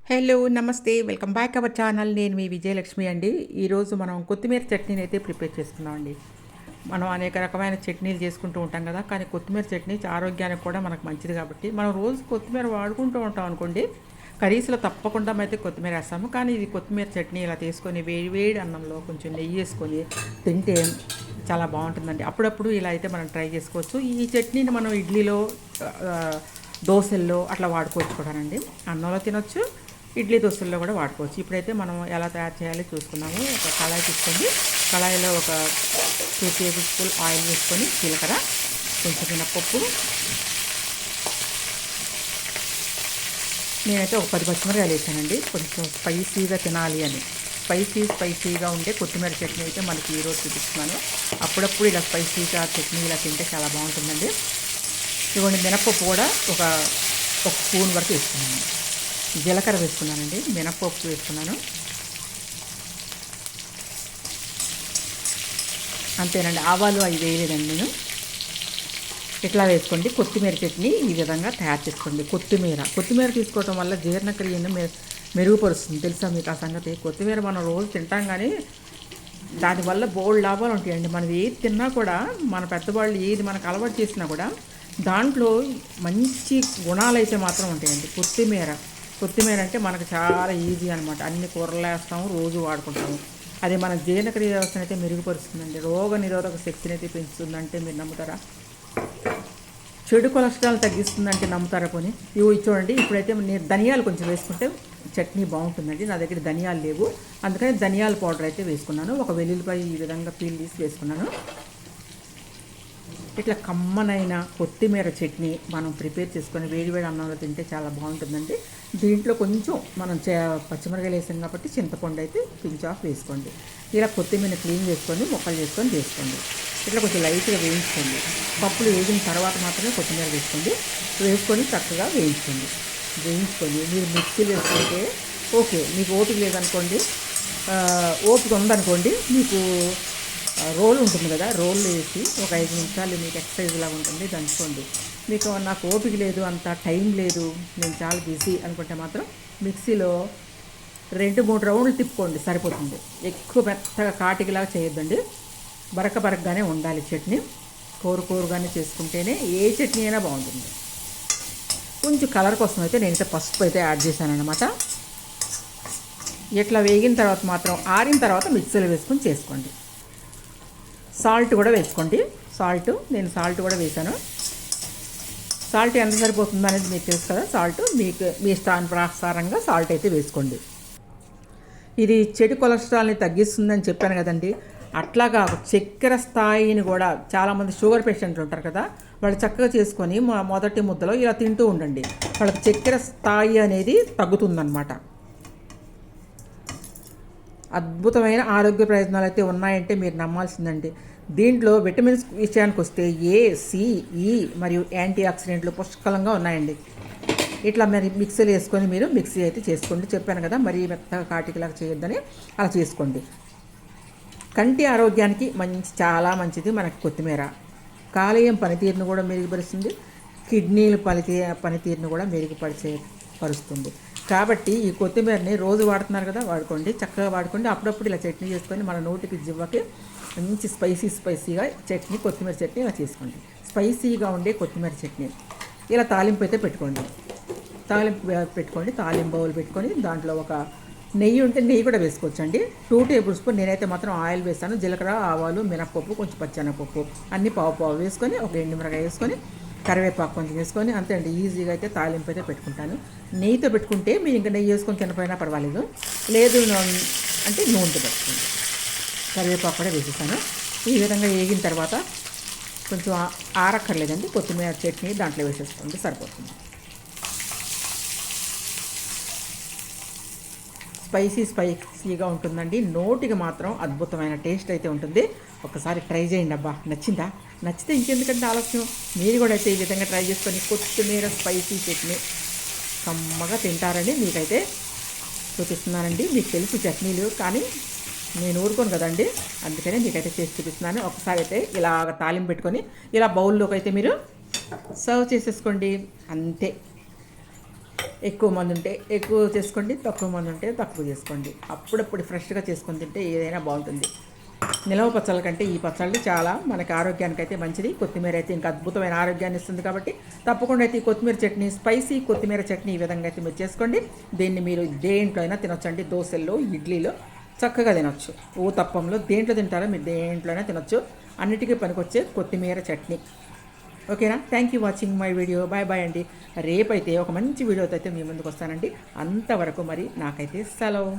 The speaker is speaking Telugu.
హలో నమస్తే వెల్కమ్ బ్యాక్ అవర్ ఛానల్. నేను మీ విజయలక్ష్మి అండి. ఈరోజు మనం కొత్తిమీర చట్నీని అయితే ప్రిపేర్ చేసుకున్నామండి. మనం అనేక రకమైన చట్నీలు చేసుకుంటూ ఉంటాం కదా, కానీ కొత్తిమీర చట్నీ ఆరోగ్యానికి కూడా మనకు మంచిది కాబట్టి మనం రోజు కొత్తిమీర వాడుకుంటూ ఉంటాం అనుకోండి. కర్రీస్లో తప్పకుండా అయితే కొత్తిమీర వేస్తాము, కానీ ఇది కొత్తిమీర చట్నీ ఇలా తీసుకొని వేడి వేడి అన్నంలో కొంచెం నెయ్యి వేసుకొని తింటే చాలా బాగుంటుందండి. అప్పుడప్పుడు ఇలా అయితే మనం ట్రై చేసుకోవచ్చు. ఈ చట్నీని మనం ఇడ్లీలో, దోశల్లో అట్లా వాడుకోవచ్చు కూడానండి. అన్నంలో తినొచ్చు, ఇడ్లీ దోశల్లో కూడా వాడుకోవచ్చు. ఇప్పుడైతే మనం ఎలా తయారు చేయాలో చూసుకున్నాము. ఒక కళాయి తీసుకోండి. కళాయిలో ఒక 2 టేబుల్ స్పూన్ ఆయిల్ వేసుకొని, జీలకర్ర, కొంచెం మినపప్పు, నేనైతే ఒక 10 పచ్చిమిరకాయలు వేసానండి. కొంచెం స్పైసీగా తినాలి అని, స్పైసీగా ఉండే కొత్తిమీర చట్నీ అయితే మనకి ఈరోజు చూపిస్తున్నాను. అప్పుడప్పుడు ఇలా స్పైసీగా చట్నీ ఇలా తింటే చాలా బాగుంటుందండి. ఇవ్వండి, మినపప్పు కూడా ఒక స్పూన్ వరకు వేసుకున్నాను. జీలకర్ర వేసుకున్నానండి, మినపప్పు వేసుకున్నాను, అంతేనండి. ఆవాలు అవి వేయలేదండి నేను. ఇట్లా వేసుకోండి. కొత్తిమీర చట్నీ ఈ విధంగా తయారు చేసుకోండి. కొత్తిమీర తీసుకోవడం వల్ల జీర్ణక్రియను మెరుగుపరుస్తుంది. తెలుసా మీకు ఆ సంగతి? కొత్తిమీర మనం రోజు తింటాం, కానీ దానివల్ల బోల్డ్ లాభాలు ఉంటాయండి. మనం ఏది తిన్నా కూడా, మన పెద్దవాళ్ళు ఏది మనకు అలవాటు చేసినా కూడా దాంట్లో మంచి గుణాలు అయితే మాత్రం ఉంటాయండి. కొత్తిమీర అంటే మనకు చాలా ఈజీ అనమాట. అన్ని కూరలు వేస్తాము, రోజు వాడుకుంటాము. అది మన జీర్ణక్రియ వ్యవస్థను అయితే మెరుగుపరుస్తుందండి. రోగ నిరోధక శక్తిని అయితే పెంచుతుందంటే మీరు నమ్ముతారా? చెడు కొలెస్ట్రాల్ తగ్గిస్తుందంటే నమ్ముతారా? పోనీ ఇవి చూడండి. ఇప్పుడైతే నేను ధనియాలు కొంచెం వేసుకుంటే చట్నీ బాగుంటుందండి. నా దగ్గర ధనియాలు లేవు, అందుకని ధనియాల పౌడర్ అయితే వేసుకున్నాను. ఒక వెల్లుల్లిపాయ ఈ విధంగా పీల్ తీసి వేసుకున్నాను. ఇట్లా కమ్మనైన కొత్తిమీర చట్నీ మనం ప్రిపేర్ చేసుకొని వేడివేడి అన్నంలో తింటే చాలా బాగుంటుందండి. దీంట్లో కొంచెం మనం పచ్చిమిరకాయలు వేసాం కాబట్టి చింతపండు అయితే పించ్ ఆఫ్ వేసుకోండి. ఇలా కొత్తిమీర క్లీన్ చేసుకొని ముక్కలు చేసుకొని వేసుకోండి. ఇట్లా కొంచెం లైట్గా వేయించుకోండి. పప్పులు వేగిన తర్వాత మాత్రమే కొత్తిమీర వేసుకొని చక్కగా వేయించుకొని మీరు మిక్సీలో వేసుకుంటే ఓకే. మీకు ఓపిక లేదనుకోండి, ఓపిక ఉందనుకోండి, మీకు రోల్ ఉంటుంది కదా, రోల్లో వేసి ఒక 5 నిమిషాలు మీకు ఎక్సర్సైజ్ లాగా ఉంటుంది, దంచుకోండి. మీకు నాకు ఓపిక లేదు, అంత టైం లేదు, నేను చాలా బిజీ అనుకుంటే మాత్రం మిక్సీలో 2-3 రౌండ్లు తిప్పుకోండి, సరిపోతుంది. ఎక్కువ మెత్తగా కాటికిలాగా చేయొద్దండి. బరకగానే ఉండాలి చట్నీ. కోరుగానే చేసుకుంటేనే ఏ చట్నీ అయినా బాగుంటుంది. కొంచెం కలర్ కోసం అయితే నేనైతే పసుపు అయితే యాడ్ చేశాను అనమాట. ఇట్లా వేగిన తర్వాత మాత్రం ఆరిన తర్వాత మిక్సీలో వేసుకొని చేసుకోండి. సాల్ట్ కూడా వేసుకోండి. నేను సాల్ట్ కూడా వేసాను. సాల్ట్ ఎంత సరిపోతుందో అనేది మీకు తెలుసు కదా. సాల్ట్ మీకు మీ ఇష్టానుసారంగా సాల్ట్ అయితే వేసుకోండి. ఇది చెడు కొలెస్ట్రాల్ని తగ్గిస్తుందని చెప్పాను కదండి. అట్లాగా చక్కెర స్థాయిని కూడా, చాలామంది షుగర్ పేషెంట్లు ఉంటారు కదా, వాళ్ళు చక్కగా చేసుకొని మొదటి ముద్దలో ఇలా తింటూ ఉండండి. వాళ్ళకి చక్కెర స్థాయి అనేది తగ్గుతుందన్నమాట. అద్భుతమైన ఆరోగ్య ప్రయోజనాలు అయితే ఉన్నాయంటే మీరు నమ్మాల్సిందండి. దీంట్లో విటమిన్స్ విషయానికి వస్తే ఏ, సి, ఈ మరియు యాంటీ ఆక్సిడెంట్లు పుష్కలంగా ఉన్నాయండి. ఇట్లా మరి మిక్సీలు వేసుకొని మీరు మిక్సీ అయితే చేసుకోండి. చెప్పాను కదా, మరీ మెత్తగా కాటికిలాగా చేయొద్దని. అలా చేసుకోండి. కంటి ఆరోగ్యానికి చాలా మంచిది మనకి కొత్తిమీర. కాలేయం పనితీరును కూడా మెరుగుపరుస్తుంది, కిడ్నీల పనితీరును కూడా పరుస్తుంది. కాబట్టి ఈ కొత్తిమీరని రోజు వాడుతున్నారు కదా, చక్కగా వాడుకోండి. అప్పుడప్పుడు ఇలా చట్నీ చేసుకొని మన నోటికి జివ్వకి మంచి స్పైసీగా కొత్తిమీర చట్నీ ఇలా చేసుకోండి. స్పైసీగా ఉండే కొత్తిమీర చట్నీ. ఇలా తాలింపు అయితే పెట్టుకోండి. తాలింపు బౌల్ పెట్టుకొని దాంట్లో ఒక నెయ్యి ఉంటే నెయ్యి కూడా వేసుకోవచ్చండి. 2 టేబుల్ స్పూన్ నేనైతే మాత్రం ఆయిల్ వేస్తాను. జీలకర్ర, ఆవాలు, మినపప్పు, కొంచెం పచ్చెనపప్పు అన్నీ పావు వేసుకొని, ఒక ఎండుమిరకాయ వేసుకొని, కరివేపాకు కొంచెం వేసుకొని, అంతే అండి. ఈజీగా అయితే తాలింపు అయితే పెట్టుకుంటాను. నెయ్యితో పెట్టుకుంటే మీరు ఇంకా నెయ్యి వేసుకొని తినపోయినా పర్వాలేదు, లేదు అంటే నూనెతో పెట్టుకోండి. కరివేపాకు కూడా వేసేసాను. ఈ విధంగా వేగిన తర్వాత కొంచెం ఆరక్కర్లేదండి, కొత్తిమీర చట్నీ దాంట్లో వేసేసుకోండి, సరిపోతుంది. స్పైసీగా ఉంటుందండి. నోటికి మాత్రం అద్భుతమైన టేస్ట్ అయితే ఉంటుంది. ఒకసారి ట్రై చేయండి. అబ్బా, నచ్చితే ఇంకెందుకంటే ఆలస్యం, మీరు కూడా అయితే ఈ విధంగా ట్రై చేసుకొని కొత్తిమీర స్పైసీ చట్నీ కమ్మగా తింటారని మీకైతే చూపిస్తున్నానండి. మీకు తెలుసు చట్నీలు, కానీ నేను ఊరుకోను కదండి, అందుకనే మీకైతే చేసి చూపిస్తున్నాను. ఒకసారి అయితే ఇలాగ తాలింపు పెట్టుకొని ఇలా బౌల్లోకి అయితే మీరు సర్వ్ చేసేసుకోండి, అంతే. ఎక్కువ మంది ఉంటే ఎక్కువ చేసుకోండి, తక్కువ మంది ఉంటే తక్కువ చేసుకోండి. అప్పుడప్పుడు ఫ్రెష్గా చేసుకొని తింటే ఏదైనా బాగుంటుంది. నిలవ పచ్చళ్ళ కంటే ఈ పచ్చళ్ళు చాలా మనకి ఆరోగ్యానికి అయితే మంచిది. కొత్తిమీర అయితే ఇంకా అద్భుతమైన ఆరోగ్యాన్ని ఇస్తుంది కాబట్టి తప్పకుండా అయితే ఈ కొత్తిమీర చట్నీ, స్పైసీ కొత్తిమీర చట్నీ ఈ విధంగా అయితే మీరు చేసుకోండి. దీన్ని మీరు దేంట్లో అయినా తినొచ్చండి. దోశల్లో, ఇడ్లీలో చక్కగా తినొచ్చు. ఊతప్పంలో దేంట్లో తింటారో మీరు దేంట్లోనే తినొచ్చు. అన్నిటికీ పనికొచ్చే కొత్తిమీర చట్నీ. ఓకేనా? Thank you watching my video. Bye bye అండి. రేపైతే ఒక మంచి వీడియోతో అయితే మీ ముందుకు వస్తానండి. అంతవరకు మరి నాకైతే సెలవు.